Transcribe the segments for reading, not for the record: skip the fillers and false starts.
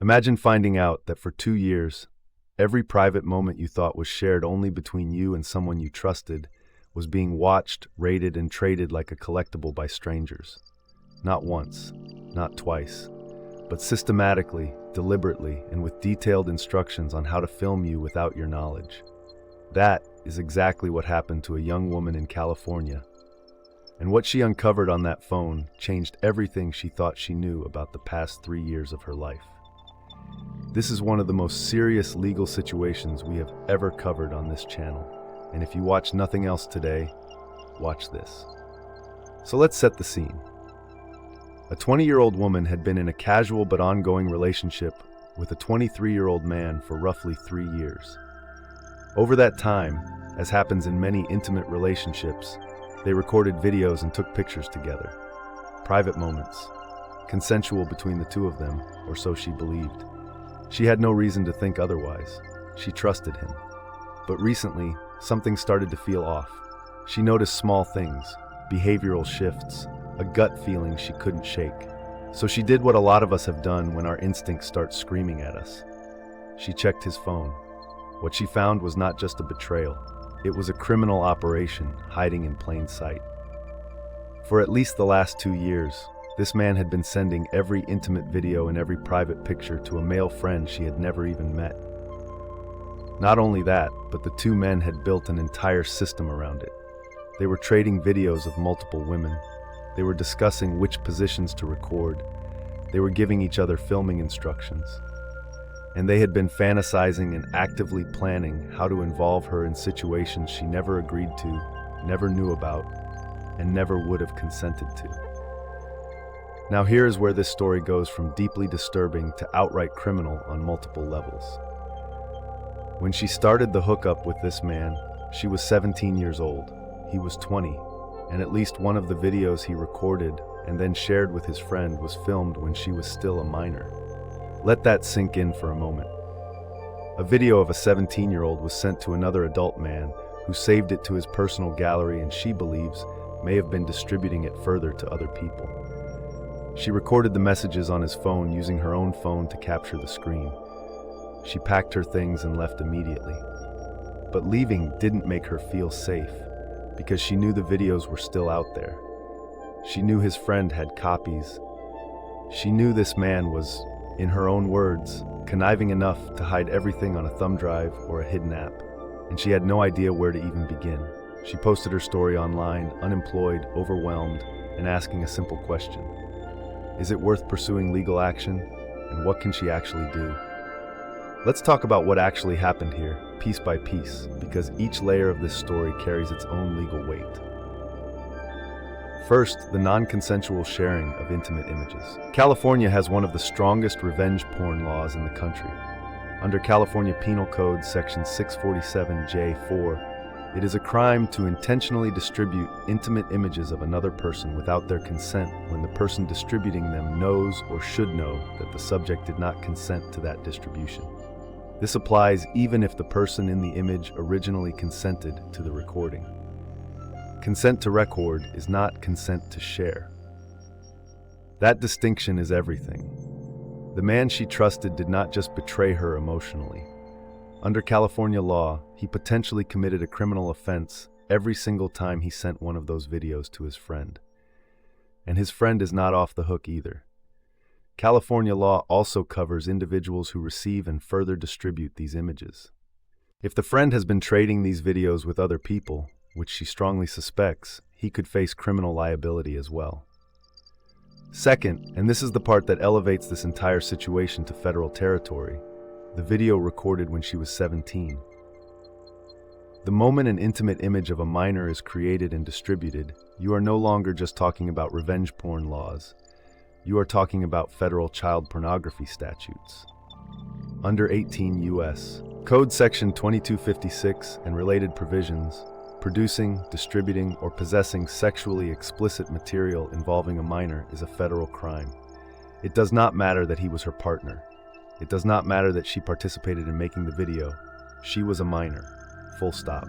Imagine finding out that for 2 years, every private moment you thought was shared only between you and someone you trusted was being watched, rated, and traded like a collectible by strangers. Not once, not twice, but systematically, deliberately, and with detailed instructions on how to film you without your knowledge. That is exactly what happened to a young woman in California. And what she uncovered on that phone changed everything she thought she knew about the past 3 years of her life. This is one of the most serious legal situations we have ever covered on this channel. And if you watch nothing else today, watch this. So let's set the scene. A 20-year-old woman had been in a casual but ongoing relationship with a 23-year-old man for roughly 3 years. Over that time, as happens in many intimate relationships, they recorded videos and took pictures together. Private moments, consensual between the two of them, or so she believed. She had no reason to think otherwise. She trusted him. But recently, something started to feel off. She noticed small things, behavioral shifts, a gut feeling she couldn't shake. So she did what a lot of us have done when our instincts start screaming at us. She checked his phone. What she found was not just a betrayal. It was a criminal operation hiding in plain sight. For at least the last 2 years, this man had been sending every intimate video and every private picture to a male friend she had never even met. Not only that, but the two men had built an entire system around it. They were trading videos of multiple women. They were discussing which positions to record. They were giving each other filming instructions. And they had been fantasizing and actively planning how to involve her in situations she never agreed to, never knew about, and never would have consented to. Now here is where this story goes from deeply disturbing to outright criminal on multiple levels. When she started the hookup with this man, she was 17 years old. He was 20, and at least one of the videos he recorded and then shared with his friend was filmed when she was still a minor. Let that sink in for a moment. A video of a 17-year-old was sent to another adult man who saved it to his personal gallery and she believes may have been distributing it further to other people. She recorded the messages on his phone using her own phone to capture the screen. She packed her things and left immediately. But leaving didn't make her feel safe because she knew the videos were still out there. She knew his friend had copies. She knew this man was, in her own words, conniving enough to hide everything on a thumb drive or a hidden app, and she had no idea where to even begin. She posted her story online, unemployed, overwhelmed, and asking a simple question. Is it worth pursuing legal action? And what can she actually do? Let's talk about what actually happened here, piece by piece, because each layer of this story carries its own legal weight. First, the non-consensual sharing of intimate images. California has one of the strongest revenge porn laws in the country. Under California Penal Code Section 647J4, it is a crime to intentionally distribute intimate images of another person without their consent when the person distributing them knows or should know that the subject did not consent to that distribution. This applies even if the person in the image originally consented to the recording. Consent to record is not consent to share. That distinction is everything. The man she trusted did not just betray her emotionally. Under California law, he potentially committed a criminal offense every single time he sent one of those videos to his friend. And his friend is not off the hook either. California law also covers individuals who receive and further distribute these images. If the friend has been trading these videos with other people, which she strongly suspects, he could face criminal liability as well. Second, and this is the part that elevates this entire situation to federal territory, the video recorded when she was 17. The moment an intimate image of a minor is created and distributed, you are no longer just talking about revenge porn laws. You are talking about federal child pornography statutes. Under 18 U.S. Code Section 2256 and related provisions, producing, distributing, or possessing sexually explicit material involving a minor is a federal crime. It does not matter that he was her partner. It does not matter that she participated in making the video. She was a minor. Full stop.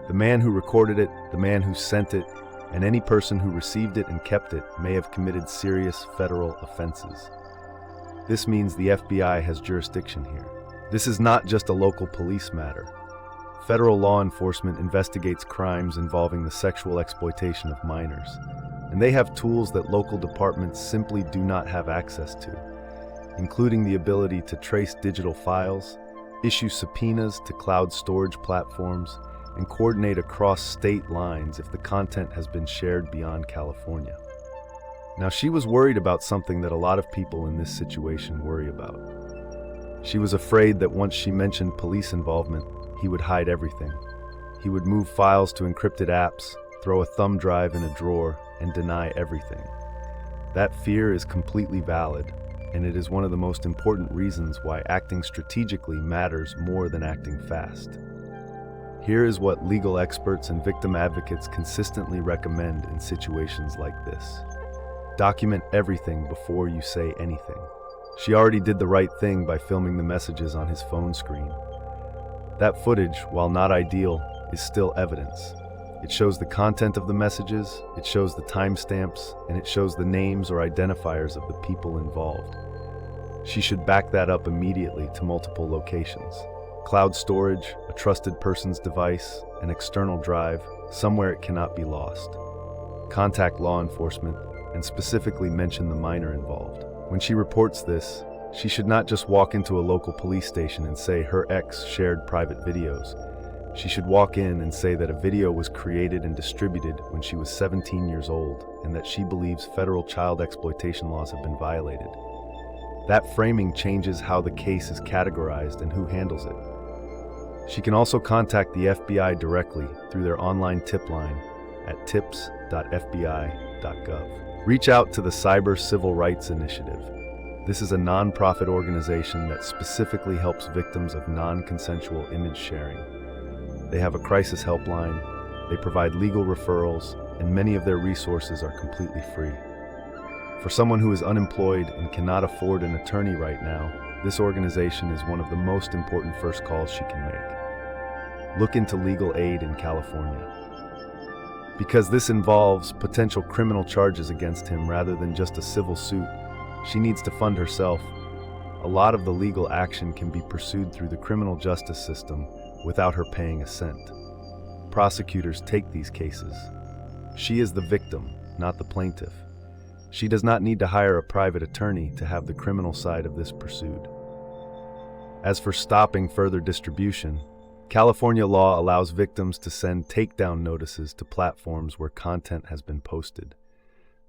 The man who recorded it, the man who sent it, and any person who received it and kept it may have committed serious federal offenses. This means the FBI has jurisdiction here. This is not just a local police matter. Federal law enforcement investigates crimes involving the sexual exploitation of minors, and they have tools that local departments simply do not have access to, including the ability to trace digital files, issue subpoenas to cloud storage platforms, and coordinate across state lines if the content has been shared beyond California. Now, she was worried about something that a lot of people in this situation worry about. She was afraid that once she mentioned police involvement, he would hide everything. He would move files to encrypted apps, throw a thumb drive in a drawer, and deny everything. That fear is completely valid, and it is one of the most important reasons why acting strategically matters more than acting fast. Here is what legal experts and victim advocates consistently recommend in situations like this. Document everything before you say anything. She already did the right thing by filming the messages on his phone screen. That footage, while not ideal, is still evidence. It shows the content of the messages, it shows the timestamps, and it shows the names or identifiers of the people involved. She should back that up immediately to multiple locations. Cloud storage, a trusted person's device, an external drive, somewhere it cannot be lost. Contact law enforcement and specifically mention the minor involved. When she reports this, she should not just walk into a local police station and say her ex shared private videos. She should walk in and say that a video was created and distributed when she was 17 years old and that she believes federal child exploitation laws have been violated. That framing changes how the case is categorized and who handles it. She can also contact the FBI directly through their online tip line at tips.fbi.gov. Reach out to the Cyber Civil Rights Initiative. This is a nonprofit organization that specifically helps victims of non-consensual image sharing. They have a crisis helpline, they provide legal referrals, and many of their resources are completely free. For someone who is unemployed and cannot afford an attorney right now, this organization is one of the most important first calls she can make. Look into legal aid in California. Because this involves potential criminal charges against him rather than just a civil suit, she needs to fund herself. A lot of the legal action can be pursued through the criminal justice system without her paying a cent. Prosecutors take these cases. She is the victim, not the plaintiff. She does not need to hire a private attorney to have the criminal side of this pursued. As for stopping further distribution, California law allows victims to send takedown notices to platforms where content has been posted.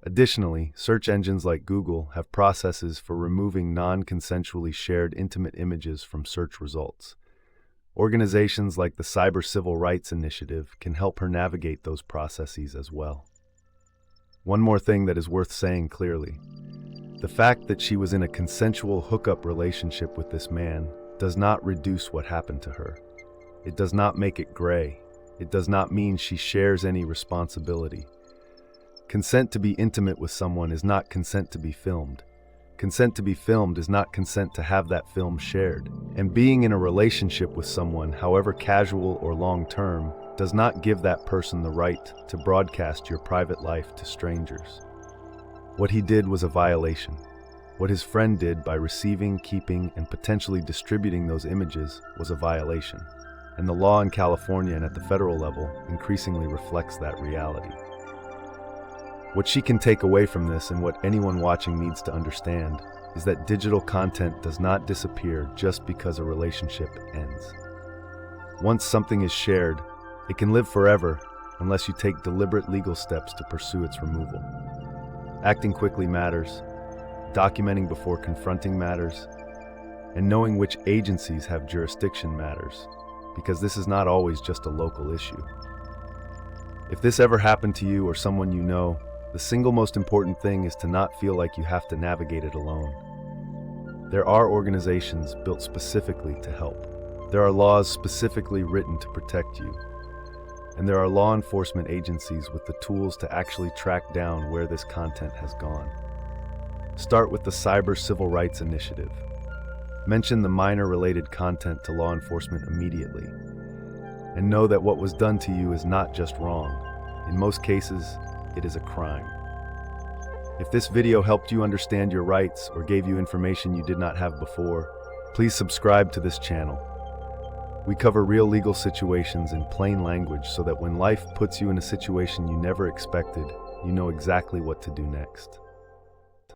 Additionally, search engines like Google have processes for removing non-consensually shared intimate images from search results. Organizations like the Cyber Civil Rights Initiative can help her navigate those processes as well. One more thing that is worth saying clearly. The fact that she was in a consensual hookup relationship with this man does not reduce what happened to her. It does not make it gray. It does not mean she shares any responsibility. Consent to be intimate with someone is not consent to be filmed. Consent to be filmed is not consent to have that film shared. And being in a relationship with someone, however casual or long-term, does not give that person the right to broadcast your private life to strangers. What he did was a violation. What his friend did by receiving, keeping, and potentially distributing those images was a violation. And the law in California and at the federal level increasingly reflects that reality. What she can take away from this, and what anyone watching needs to understand, is that digital content does not disappear just because a relationship ends. Once something is shared, it can live forever unless you take deliberate legal steps to pursue its removal. Acting quickly matters, documenting before confronting matters, and knowing which agencies have jurisdiction matters, because this is not always just a local issue. If this ever happened to you or someone you know, the single most important thing is to not feel like you have to navigate it alone. There are organizations built specifically to help. There are laws specifically written to protect you. And there are law enforcement agencies with the tools to actually track down where this content has gone. Start with the Cyber Civil Rights Initiative. Mention the minor-related content to law enforcement immediately. And know that what was done to you is not just wrong. In most cases, it is a crime. If this video helped you understand your rights or gave you information you did not have before, please subscribe to this channel. We cover real legal situations in plain language so that when life puts you in a situation you never expected, you know exactly what to do next.